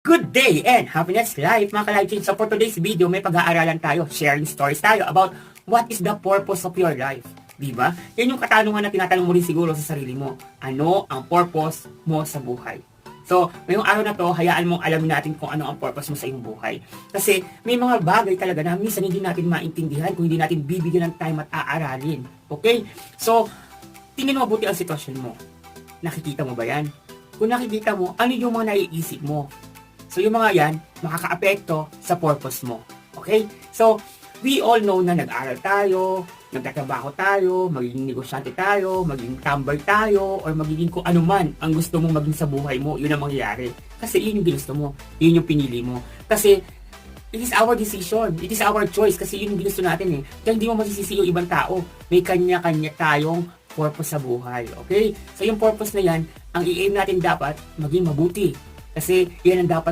Good day and happiness life mga ka-life change. So for today's video, may pag-aaralan tayo, sharing stories tayo about what is the purpose of your life. Diba? Yan yung katanungan na tinatanong mo rin siguro sa sarili mo. Ano ang purpose mo sa buhay? So, ngayong araw na to, hayaan mong alamin natin kung ano ang purpose mo sa iyong buhay. Kasi may mga bagay talaga na minsan hindi natin maintindihan kung hindi natin bibigyan ng time at aaralin. Okay? So, tingin mo mabuti ang sitwasyon mo. Nakikita mo ba yan? Kung nakikita mo, ano yung mga naiisip mo? So, yung mga yan, makaka-apekto sa purpose mo. Okay? So, we all know na nag-aral tayo, nagtatrabaho tayo, magiging negosyante tayo, magiging tambay tayo, or magiging kung ano man ang gusto mong maging sa buhay mo, yun ang mangyayari. Kasi yun yung ginusto mo, yun yung pinili mo. Kasi, it is our decision, it is our choice, kasi yun yung ginusto natin eh. Kaya hindi mo masisisi yung ibang tao, may kanya-kanya tayong purpose sa buhay, okay? So yung purpose na yan, ang i-aim natin dapat maging mabuti. Kasi yan ang dapat